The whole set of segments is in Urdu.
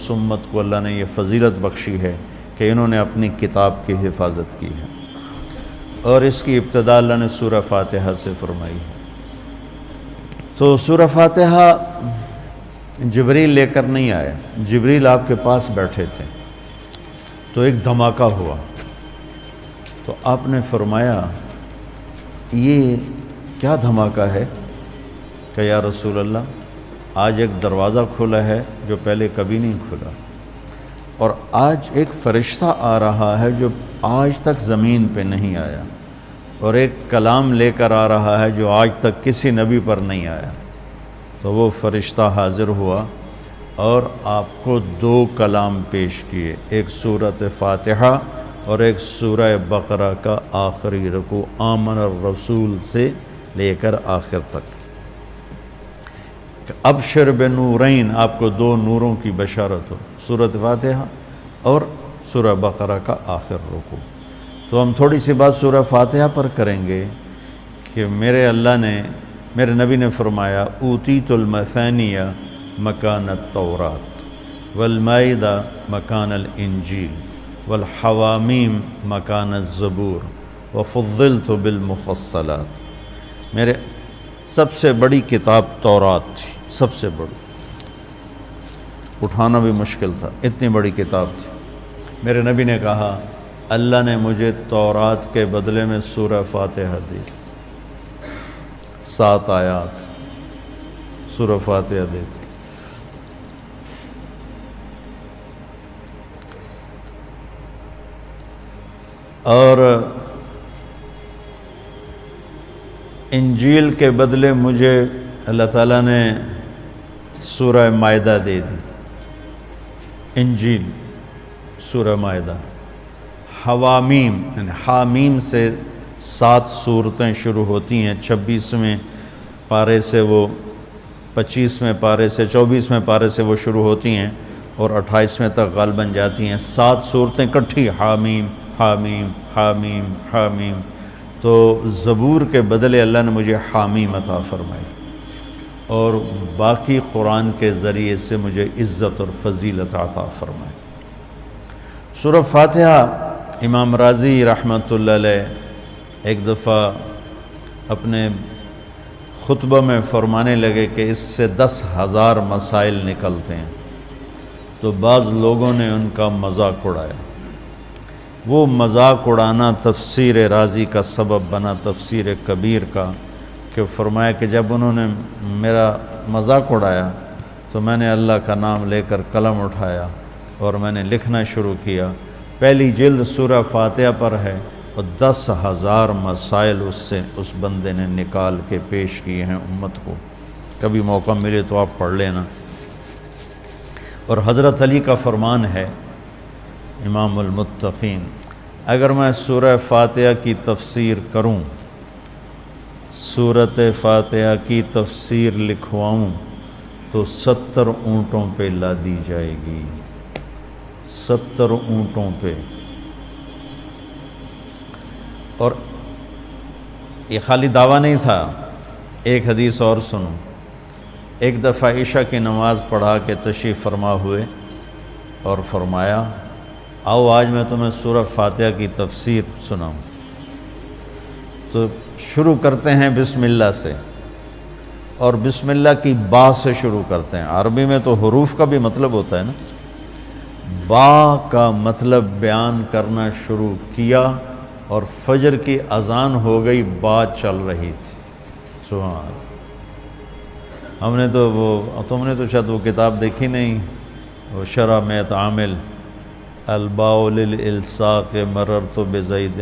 اس امت کو اللہ نے یہ فضیلت بخشی ہے کہ انہوں نے اپنی کتاب کی حفاظت کی ہے، اور اس کی ابتدا اللہ نے سورہ فاتحہ سے فرمائی ہے۔ تو سورہ فاتحہ جبریل لے کر نہیں آیا، جبریل آپ کے پاس بیٹھے تھے، تو ایک دھماکہ ہوا، تو آپ نے فرمایا یہ کیا دھماکہ ہے؟ کہ یا رسول اللہ آج ایک دروازہ کھلا ہے جو پہلے کبھی نہیں کھلا، اور آج ایک فرشتہ آ رہا ہے جو آج تک زمین پہ نہیں آیا، اور ایک کلام لے کر آ رہا ہے جو آج تک کسی نبی پر نہیں آیا۔ تو وہ فرشتہ حاضر ہوا اور آپ کو 2 کلام پیش کیے، ایک سورۃ فاتحہ اور ایک سورہ بقرہ کا آخری رکوع، آمن الرسول سے لے کر آخر تک۔ ابشر بنورین، آپ کو 2 نوروں کی بشارت ہو، سورۃ فاتحہ اور سورہ بقرہ کا آخر رکوع۔ تو ہم تھوڑی سی بات سورہ فاتحہ پر کریں گے کہ میرے نبی نے فرمایا اوتیت المثانیہ مکان التورات والمائدہ مکان الانجیل والحوامیم مکان الزبور وفضلت بالمفصلات۔ میرے سب سے بڑی کتاب تورات تھی، سب سے بڑی، اٹھانا بھی مشکل تھا، اتنی بڑی کتاب تھی۔ میرے نبی نے کہا اللہ نے مجھے تورات کے بدلے میں سورہ فاتحہ دی تھی، 7 آیات سورہ فاتحہ دی تھی۔ اور انجیل کے بدلے مجھے اللہ تعالیٰ نے سورہ مائدہ دے دی، انجیل سورہ مائدہ۔ حوامیم یعنی حامیم سے 7 سورتیں شروع ہوتی ہیں، 26ویں پارے سے وہ 25ویں پارے سے 24ویں پارے سے وہ شروع ہوتی ہیں اور 28ویں تک غالباً جاتی ہیں، 7 صورتیں کٹھی، حامیم حامیم حامیم حامیم۔ تو زبور کے بدلے اللہ نے مجھے حامیم عطا فرمائی، اور باقی قرآن کے ذریعے سے مجھے عزت اور فضیلت عطا فرمائی۔ سورہ فاتحہ امام راضی رحمۃ اللہ علیہ ایک دفعہ اپنے خطبہ میں فرمانے لگے کہ اس سے 10,000 مسائل نکلتے ہیں، تو بعض لوگوں نے ان کا مذاق اڑایا۔ وہ مذاق اڑانا تفسیر رازی کا سبب بنا، تفسیر کبیر کا، کہ فرمایا کہ جب انہوں نے میرا مذاق اڑایا تو میں نے اللہ کا نام لے کر قلم اٹھایا اور میں نے لکھنا شروع کیا۔ پہلی جلد سورہ فاتحہ پر ہے اور 10,000 مسائل اس بندے نے نکال کے پیش کیے ہیں امت کو۔ کبھی موقع ملے تو آپ پڑھ لینا۔ اور حضرت علی کا فرمان ہے، امام المتقین، اگر میں سورہ فاتحہ کی تفسیر کروں، سورۃ فاتحہ کی تفسیر لکھواؤں تو 70 اونٹوں پہ لادی جائے گی، 70 اونٹوں پہ۔ اور یہ خالی دعویٰ نہیں تھا، ایک حدیث اور سنو۔ ایک دفعہ عشاء کی نماز پڑھا کے تشریف فرما ہوئے اور فرمایا آؤ آج میں تمہیں سورہ فاتحہ کی تفسیر سناؤں۔ تو شروع کرتے ہیں بسم اللہ سے، اور بسم اللہ کی با سے شروع کرتے ہیں۔ عربی میں تو حروف کا بھی مطلب ہوتا ہے نا، با کا مطلب بیان کرنا شروع کیا، اور فجر کی اذان ہو گئی، بات چل رہی تھی۔ سبحان اللہ۔ تم نے تو شاید وہ کتاب دیکھی نہیں، وہ شرح میت عامل الباء للالصاق مررت بزید،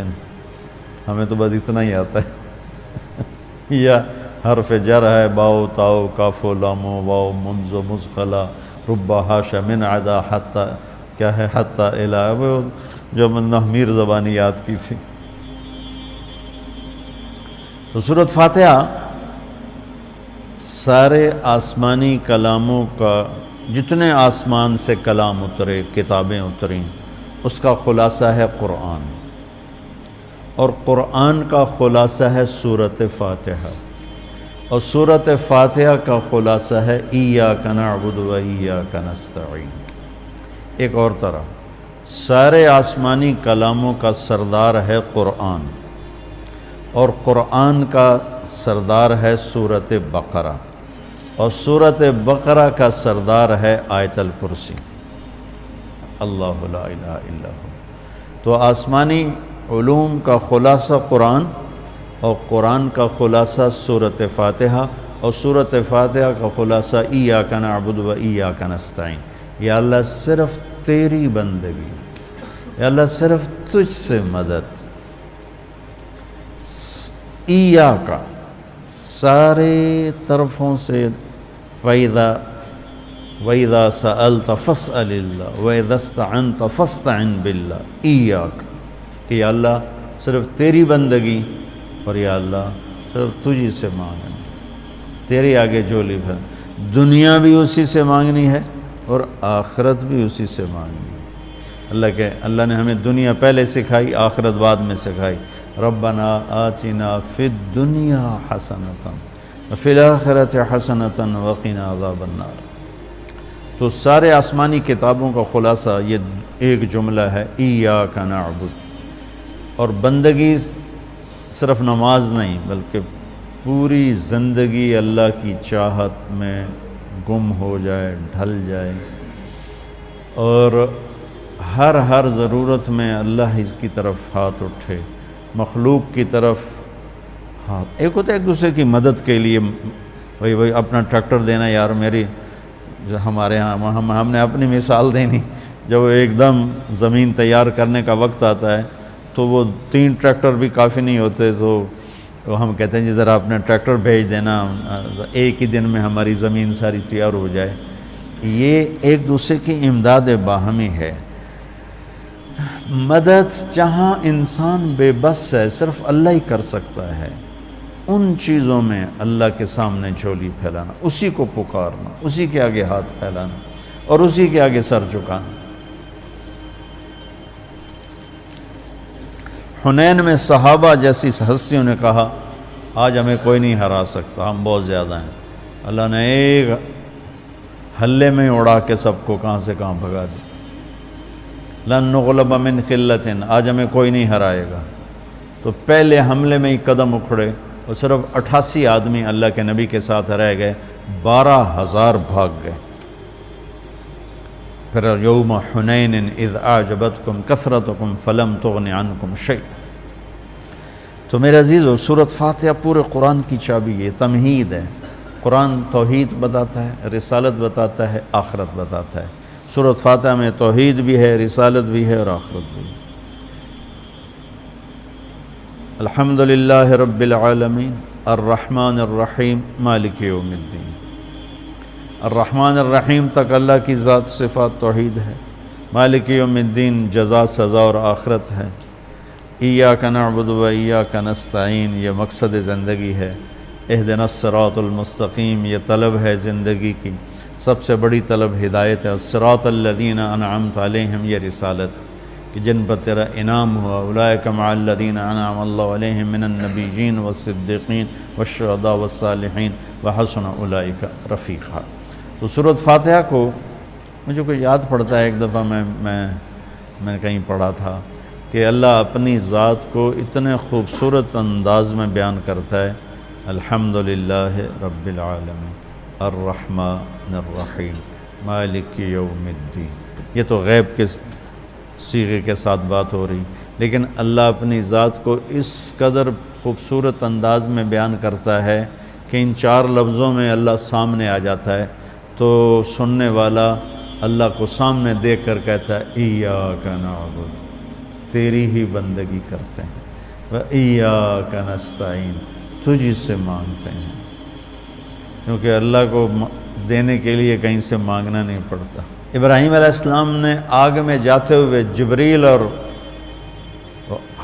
ہمیں تو بس اتنا ہی آتا ہے۔ یا حرف جر ہے، باؤ تاؤ کاف و لام و واؤ منز و مزخلا ربا حاشا من عدا حتی، کیا ہے حتی الہ، وہ جو من نحمیر زبانی یاد کی تھی۔ تو سورۃ فاتحہ سارے آسمانی کلاموں کا، جتنے آسمان سے کلام اترے، کتابیں اتریں، اس کا خلاصہ ہے قرآن، اور قرآن کا خلاصہ ہے سورۃ فاتحہ، اور سورۃ فاتحہ کا خلاصہ ہے ایاک نعبد و ایاک نستعین۔ ایک اور طرح سارے آسمانی کلاموں کا سردار ہے قرآن، اور قرآن کا سردار ہے سورۃ بقرہ، اور سورۃ بقرہ کا سردار ہے آیت الکرسی، اللہ لا الہ الا ہو۔ تو آسمانی علوم کا خلاصہ قرآن، اور قرآن کا خلاصہ سورۃ فاتحہ، اور سورۃ فاتحہ کا خلاصہ ایاک نعبد و ایاک نستعین۔ یا اللہ صرف تیری بندگی، یا اللہ صرف تجھ سے مدد، ایاک سارے طرفوں سے، وَإِذَا سَأَلْتَ فَاسْأَلِ اللَّهِ وَإِذَا اسْتَعَنْتَ فَاسْتَعِنْ بِاللَّهِ ایاک، کہ یا اللہ صرف تیری بندگی، اور یا اللہ صرف تجھی سے مانگنی، تیرے آگے جھولی بھر، دنیا بھی اسی سے مانگنی ہے اور آخرت بھی اسی سے مانگنی ہے۔ اللہ نے ہمیں دنیا پہلے سکھائی، آخرت بعد میں سکھائی۔ ربنا آتنا فی الدنیا حسنۃ وفی الآخرۃ حسنۃ وقنا عذاب النار۔ تو سارے آسمانی کتابوں کا خلاصہ یہ ایک جملہ ہے، ایاک نعبد۔ اور بندگی صرف نماز نہیں، بلکہ پوری زندگی اللہ کی چاہت میں گم ہو جائے، ڈھل جائے، اور ہر ضرورت میں اللہ کی طرف ہاتھ اٹھے، مخلوق کی طرف ہاتھ۔ ایک ہوتا ہے ایک دوسرے کی مدد کے لیے، وہی اپنا ٹریکٹر دینا، یار میری جو ہمارے ہاں ہم نے اپنی مثال دینی، جب ایک دم زمین تیار کرنے کا وقت آتا ہے تو وہ 3 ٹریکٹر بھی کافی نہیں ہوتے، تو ہم کہتے ہیں جی ذرا اپنا ٹریکٹر بھیج دینا، ایک ہی دن میں ہماری زمین ساری تیار ہو جائے۔ یہ ایک دوسرے کی امداد باہمی ہے۔ مدد جہاں انسان بے بس ہے، صرف اللہ ہی کر سکتا ہے، ان چیزوں میں اللہ کے سامنے جھولی پھیلانا، اسی کو پکارنا، اسی کے آگے ہاتھ پھیلانا اور اسی کے آگے سر جھکانا۔ حنین میں صحابہ جیسی ہستیوں نے کہا آج ہمیں کوئی نہیں ہرا سکتا، ہم بہت زیادہ ہیں۔ اللہ نے ایک حلے میں اڑا کے سب کو کہاں سے کہاں بھگا دی۔ لن نغلب من قلۃ، آج ہمیں کوئی نہیں ہرائے گا۔ تو پہلے حملے میں ہی قدم اکھڑے اور صرف 88 آدمی اللہ کے نبی کے ساتھ رہ گئے، 12,000 بھاگ گئے۔ پھر یوم حنین اذ اعجبتکم کثرتکم فلم تغن عنکم شیئا۔ تو میرے عزیزو، سورۃ فاتحہ پورے قرآن کی چابی ہے، تمہید ہے۔ قرآن توحید بتاتا ہے، رسالت بتاتا ہے، آخرت بتاتا ہے۔ سورۃ فاتحہ میں توحید بھی ہے، رسالت بھی ہے اور آخرت بھی ہے۔ الحمدللہ رب العالمین الرحمن الرحیم مالک یوم الدین۔ الرحمن الرحیم تک اللہ کی ذات صفات توحید ہے، مالک یوم الدین جزا سزا اور آخرت ہے، ایاک نعبد و ایاک نستعین یہ مقصد زندگی ہے، اہدنا الصراط المستقیم یہ طلب ہے زندگی کی، سب سے بڑی طلب ہدایت ہے، الصراط الذین انعمت علیہم یہ رسالت کہ جن پر تیرا انعام ہوا، اولئک مع الذین انعم اللہ علیہم من النبیین والصدیقین والشہداء والصالحین وحسن اولئک رفیقا۔ تو سورۃ فاتحہ کو مجھے کوئی یاد پڑتا ہے، ایک دفعہ میں کہیں پڑھا تھا کہ اللہ اپنی ذات کو اتنے خوبصورت انداز میں بیان کرتا ہے، الحمدللہ رب العالمین الرحمن الرحیم مالک یوم الدین۔ یہ تو غیب کے صیغے کے ساتھ بات ہو رہی، لیکن اللہ اپنی ذات کو اس قدر خوبصورت انداز میں بیان کرتا ہے کہ ان 4 لفظوں میں اللہ سامنے آ جاتا ہے، تو سننے والا اللہ کو سامنے دیکھ کر کہتا ہے ایاک نعبد، تیری ہی بندگی کرتے ہیں، و ایاک نستعین تجھ سے مانگتے ہیں، کیونکہ اللہ کو دینے کے لیے کہیں سے مانگنا نہیں پڑتا۔ ابراہیم علیہ السلام نے آگ میں جاتے ہوئے جبریل اور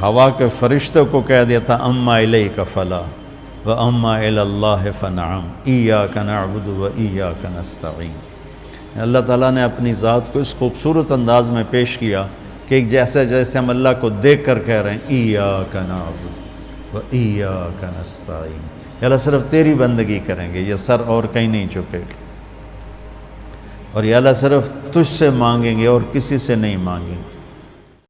ہوا کے فرشتوں کو کہہ دیا تھا اما الیک فلا و اما الی اللہ فنعم ایاک نعبد و ایاک نستعین۔ اللہ تعالیٰ نے اپنی ذات کو اس خوبصورت انداز میں پیش کیا کہ جیسے ہم اللہ کو دیکھ کر کہہ رہے ہیں ایاک نعبد و ایاک نستعین، یا اللہ صرف تیری بندگی کریں گے، یہ سر اور کہیں نہیں جھکے گا۔ اور یا اللہ صرف تجھ سے مانگیں گے اور کسی سے نہیں مانگیں گے۔